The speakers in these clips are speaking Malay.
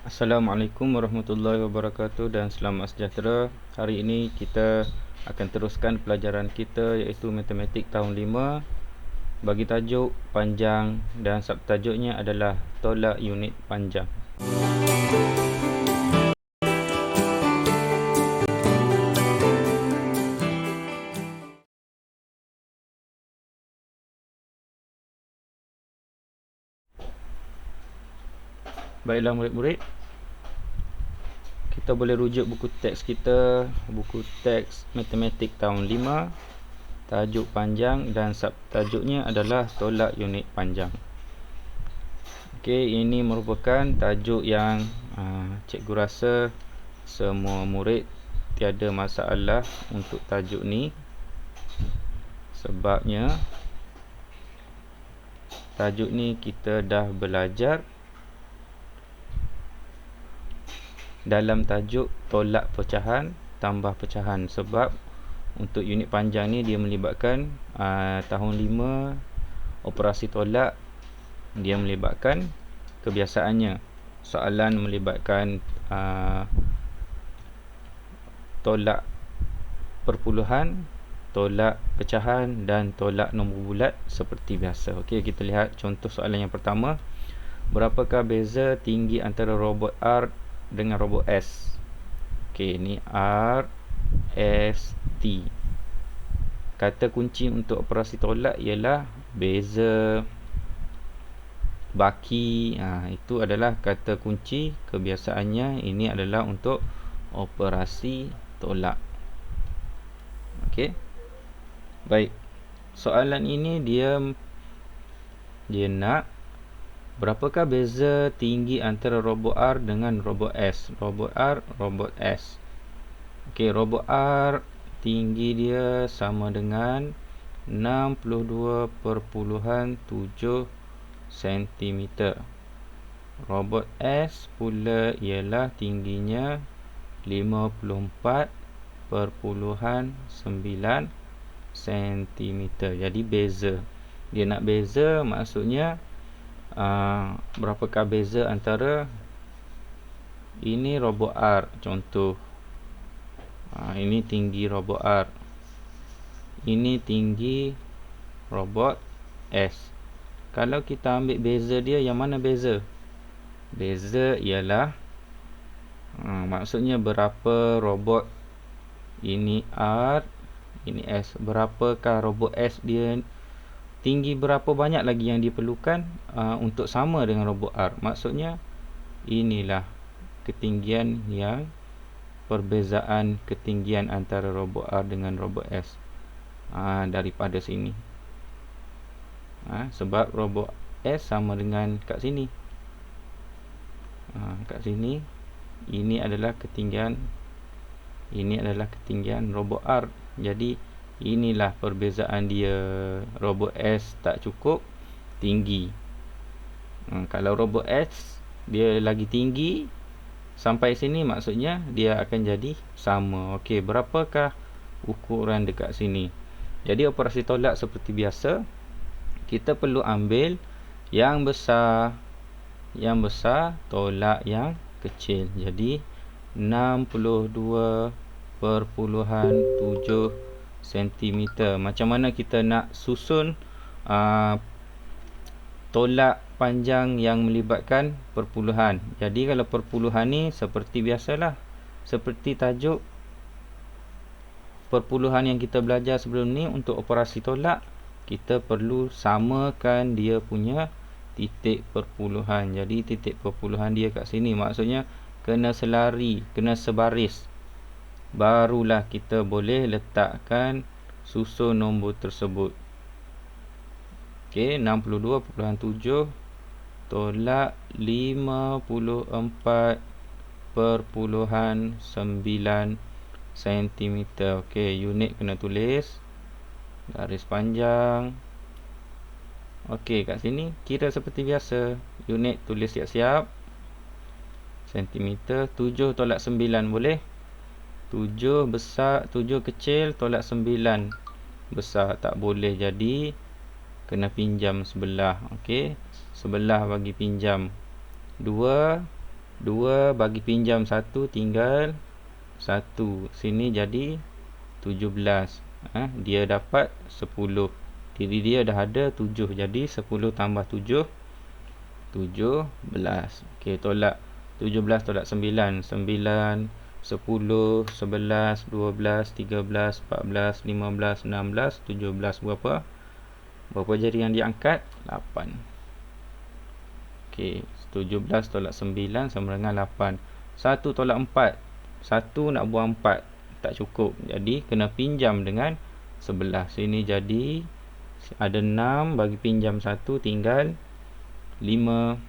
Assalamualaikum warahmatullahi wabarakatuh dan selamat sejahtera. Hari ini kita akan teruskan pelajaran kita iaitu Matematik tahun 5 bagi tajuk panjang dan subtajuknya adalah tolak unit panjang. Baiklah murid-murid, kita boleh rujuk buku teks kita, buku teks Matematik tahun 5, tajuk panjang dan subtajuknya adalah tolak unit panjang. Okey, ini merupakan tajuk yang cikgu rasa semua murid tiada masalah untuk tajuk ni. Sebabnya tajuk ni kita dah belajar dalam tajuk tolak pecahan tambah pecahan. Sebab untuk unit panjang ni dia melibatkan tahun 5 operasi tolak, dia melibatkan kebiasaannya soalan melibatkan tolak perpuluhan, tolak pecahan dan tolak nombor bulat seperti biasa. Okey, kita lihat contoh soalan yang pertama. Berapakah beza tinggi antara robot R dengan robot S? Okey, ni R, S, T. Kata kunci untuk operasi tolak ialah beza, baki. Itu adalah kata kunci. Kebiasaannya ini adalah untuk operasi tolak. Okey. Baik. Soalan ini dia nak berapakah beza tinggi antara robot R dengan robot S? Robot R, robot S. Okey, robot R tinggi dia sama dengan 62.7 cm. Robot S pula ialah tingginya 54.9 cm. Jadi beza. Dia nak beza, maksudnya berapakah beza antara ini robot R, contoh. Ini tinggi robot R, ini tinggi robot S. Kalau kita ambil beza dia, yang mana beza? Beza ialah maksudnya berapa robot ini R, ini S. Berapakah robot S dia tinggi, berapa banyak lagi yang diperlukan untuk sama dengan robot R. Maksudnya inilah ketinggian yang perbezaan ketinggian antara robot R dengan robot S daripada sini. Sebab robot S sama dengan kat sini. Kat sini ini adalah ketinggian, ini adalah ketinggian robot R. Jadi inilah perbezaan dia. Robot S tak cukup tinggi. Kalau robot S dia lagi tinggi sampai sini, maksudnya dia akan jadi sama. Okey, berapakah ukuran dekat sini? Jadi operasi tolak seperti biasa, kita perlu ambil yang besar, yang besar tolak yang kecil. Jadi 62.7 cm. Macam mana kita nak susun tolak panjang yang melibatkan perpuluhan? Jadi kalau perpuluhan ni seperti biasalah, seperti tajuk perpuluhan yang kita belajar sebelum ni. Untuk operasi tolak, kita perlu samakan dia punya titik perpuluhan. Jadi titik perpuluhan dia kat sini, maksudnya kena selari, kena sebaris, barulah kita boleh letakkan susun nombor tersebut. Okey, 62.7 tolak 54.9 cm. Okey, unit kena tulis garis panjang. Okey, kat sini kira seperti biasa. Unit tulis siap-siap. Sentimeter. 7 tolak 9 boleh? 7 besar, 7 kecil tolak 9 besar tak boleh. Jadi kena pinjam sebelah. Okey, sebelah bagi pinjam 2 2 bagi pinjam 1 tinggal 1. Sini jadi 17. Dia dapat 10. Diri dia dah ada 7. Jadi 10 tambah 7, 17. Okey, tolak 17 tolak 9. 9, 10, 11, 12, 13, 14, 15, 16, 17. Berapa jari yang diangkat? 8. Okey, 17 tolak 9 sama dengan 8. 1 tolak 4. 1 nak buang 4. Tak cukup. Jadi kena pinjam dengan 11. Sini jadi ada 6 bagi pinjam 1 tinggal 5.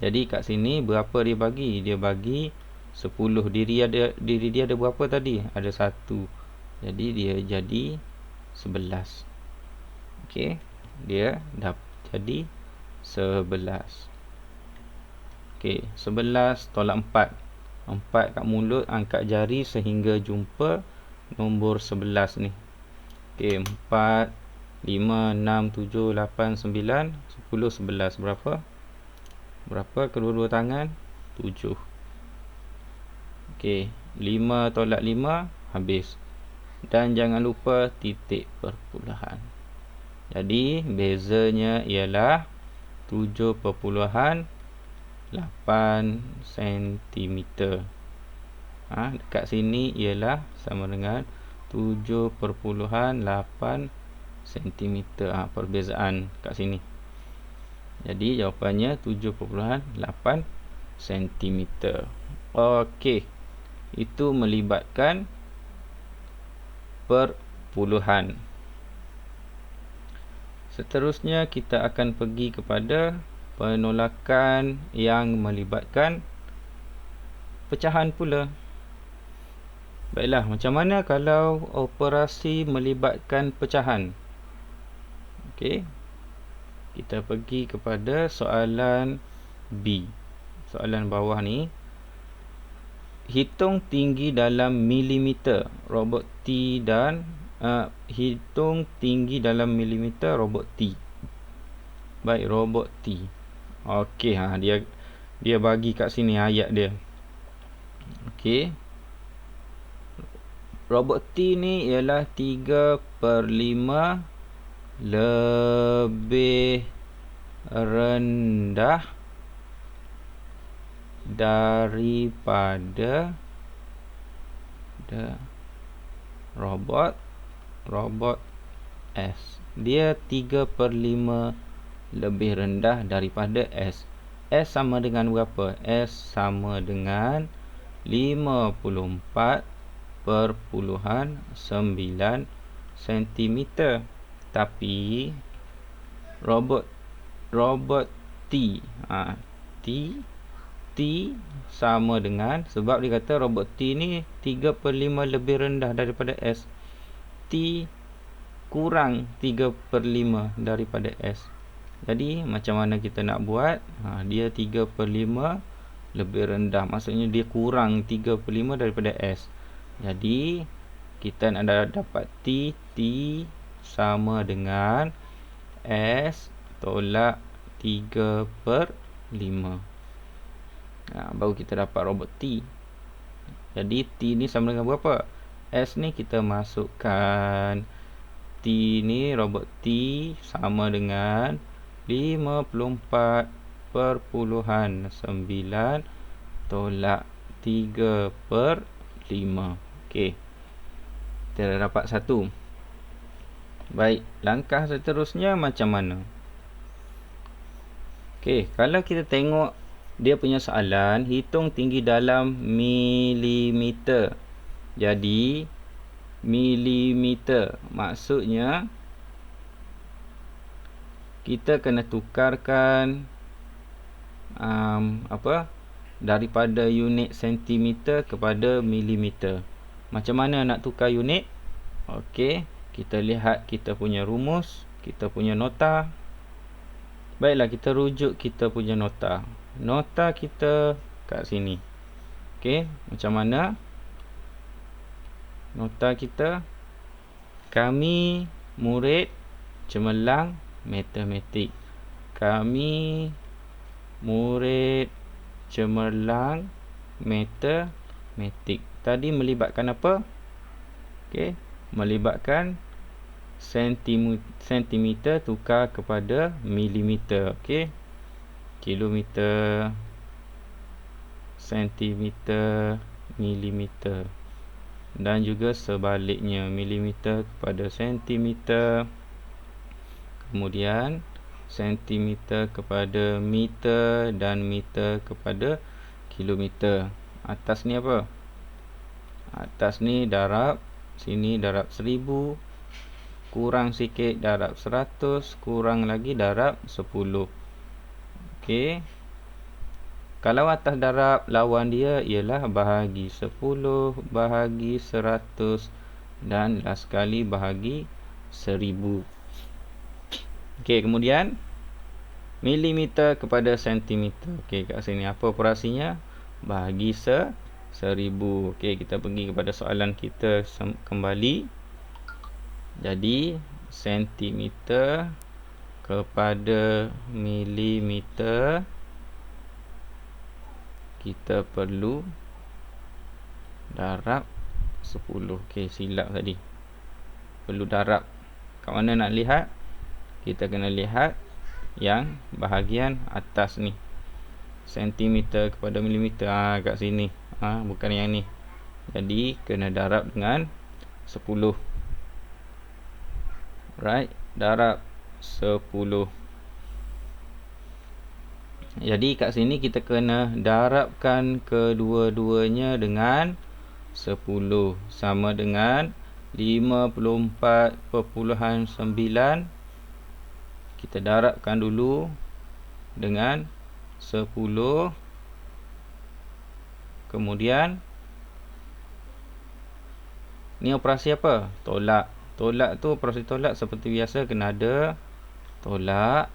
Jadi kat sini berapa dia bagi? Dia bagi 10. Diri dia ada berapa tadi? Ada 1. Jadi dia jadi 11. Okey, dia dah jadi 11. Okey, 11 tolak 4. 4 kat mulut, angkat jari sehingga jumpa nombor 11 ni. Okey, 4, 5, 6, 7, 8, 9, 10, 11. Berapa? Berapa kedua-dua tangan? 7. Okey, 5 tolak 5 habis. Dan jangan lupa titik perpuluhan. Jadi bezanya ialah 7.8 cm. Dekat sini ialah sama dengan 7.8 cm. Perbezaan kat sini. Jadi jawapannya 7.8 cm. Okey. Itu melibatkan perpuluhan. Seterusnya kita akan pergi kepada penolakan yang melibatkan pecahan pula. Baiklah, macam mana kalau operasi melibatkan pecahan? Okey. Kita pergi kepada soalan B. Soalan bawah ni. Hitung tinggi dalam milimeter robot T dan hitung tinggi dalam milimeter robot T. Baik, robot T. Okey, dia bagi kat sini ayat dia. Okey. Robot T ni ialah 3/5 lebih rendah daripada robot S. Dia 3/5 lebih rendah daripada S. S sama dengan berapa? S sama dengan 54.9 cm. Tapi robot T T sama dengan, sebab dia kata robot T ni 3/5 lebih rendah daripada S. T kurang 3/5 daripada S. Jadi macam mana kita nak buat? Dia 3/5 lebih rendah, maksudnya dia kurang 3/5 daripada S. Jadi kita nak dapat T sama dengan S tolak 3/5. Baru kita dapat robot T. Jadi T ni sama dengan berapa? S ni kita masukkan. T ni robot T sama dengan 54.9 tolak 3/5. Okey. Kita dah dapat 1. Baik, langkah seterusnya macam mana? Okey, kalau kita tengok dia punya soalan, hitung tinggi dalam milimeter. Jadi milimeter maksudnya kita kena tukarkan daripada unit sentimeter kepada milimeter. Macam mana nak tukar unit? Okey, kita lihat kita punya rumus, kita punya nota. Baiklah, kita rujuk kita punya nota. Nota kita kat sini. Okey, macam mana nota kita? Kami murid cemerlang matematik. Kami murid cemerlang matematik. Tadi melibatkan apa? Okey, melibatkan sentimeter tukar kepada milimeter. Okey, kilometer, sentimeter, milimeter, dan juga sebaliknya, milimeter kepada sentimeter, kemudian sentimeter kepada meter, dan meter kepada kilometer. Atas ni apa? Atas ni darab, sini darab 1000, kurang sikit darab 100, kurang lagi darab 10. Okey, kalau atas darab, lawan dia ialah bahagi 10, bahagi 100, dan last sekali bahagi 1000. Okey, kemudian milimeter kepada sentimeter. Okey, kat sini apa operasinya? Bahagi 1000. Okey, kita pergi kepada soalan kita kembali. Jadi sentimeter kepada milimeter, kita perlu darab 10. Okey, silap tadi. Perlu darab. Kat mana nak lihat? Kita kena lihat yang bahagian atas ni. Sentimeter kepada milimeter. Kat sini. Bukan yang ni. Jadi kena darab dengan 10. Right, darab 10. Jadi kat sini kita kena darabkan kedua-duanya dengan 10, sama dengan 54.9. Kita darabkan dulu dengan 10. Kemudian ni operasi apa? Tolak. Tolak tu, operasi tolak seperti biasa, kena ada tolak.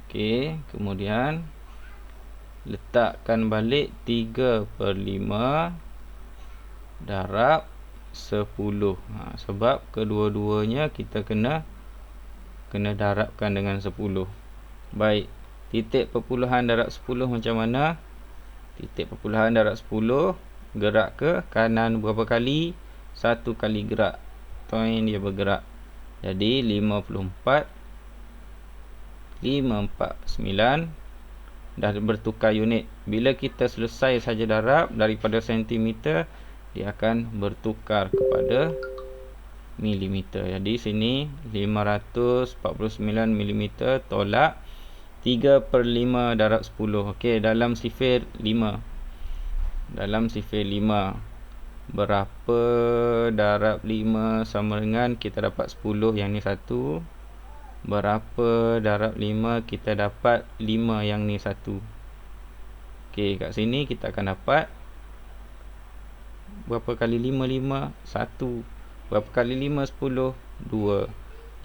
Okey, kemudian letakkan balik 3/5 darab 10. Sebab kedua-duanya kita kena darabkan dengan 10. Baik, titik perpuluhan darab 10 macam mana? Titik perpuluhan darab 10 gerak ke kanan berapa kali? 1 kali gerak. Toin dia bergerak. Jadi 549 dah bertukar unit. Bila kita selesai saja darab daripada sentimeter, dia akan bertukar kepada milimeter. Jadi sini 549 milimeter tolak 3/5 darab 10. Okey, dalam sifir 5. Dalam sifir 5, berapa darab 5 sama dengan, kita dapat 10, yang ni 1. Berapa darab 5, kita dapat 5, yang ni 1. Okey, kat sini kita akan dapat berapa kali 5? 1. Berapa kali 5? 10. 2.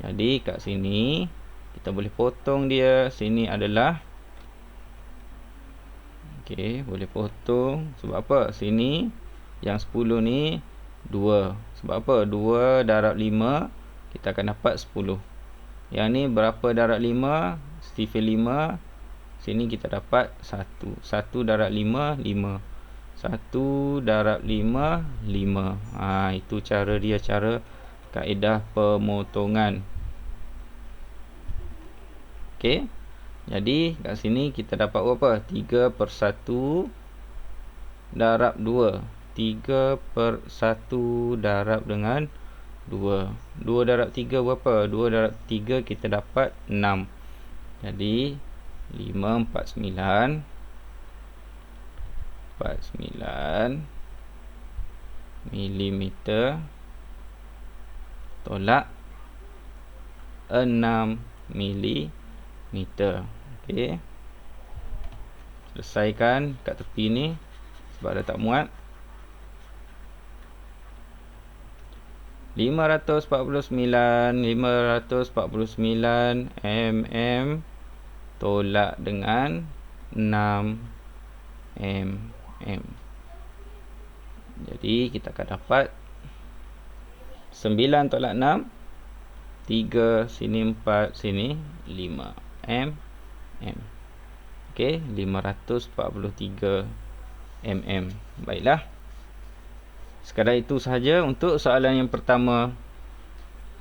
Jadi kat sini kita boleh potong dia. Sini adalah, okey, boleh potong. Sebab apa? Sini yang 10 ni 2. Sebab apa? 2 darab 5, kita akan dapat 10. Yang ni berapa darab 5? Sifir 5. Sini kita dapat 1. 1 darab 5, 5. 1 darab 5, 5. Itu cara dia, cara kaedah pemotongan. Okey. Jadi kat sini kita dapat berapa? 3/1 darab 2. 3/1 darab dengan 2. 2 darab 3 berapa? 2 darab 3 kita dapat 6. Jadi 549 milimeter tolak 6 milimeter. Okey, selesaikan kat tepi ni sebab dah tak muat. 549 mm tolak dengan 6 mm. Jadi kita akan dapat 9 tolak 6, 3, sini 4, sini 5 mm. Okey, 543 mm. Baiklah. Sekadar itu sahaja untuk soalan yang pertama.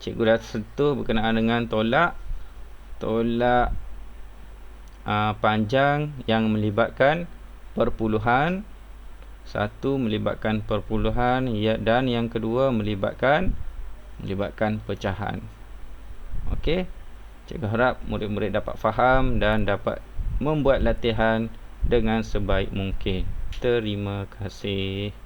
Cikgu dah sentuh berkenaan dengan tolak panjang yang melibatkan perpuluhan. Satu melibatkan perpuluhan dan yang kedua melibatkan pecahan. Okey. Cikgu harap murid-murid dapat faham dan dapat membuat latihan dengan sebaik mungkin. Terima kasih.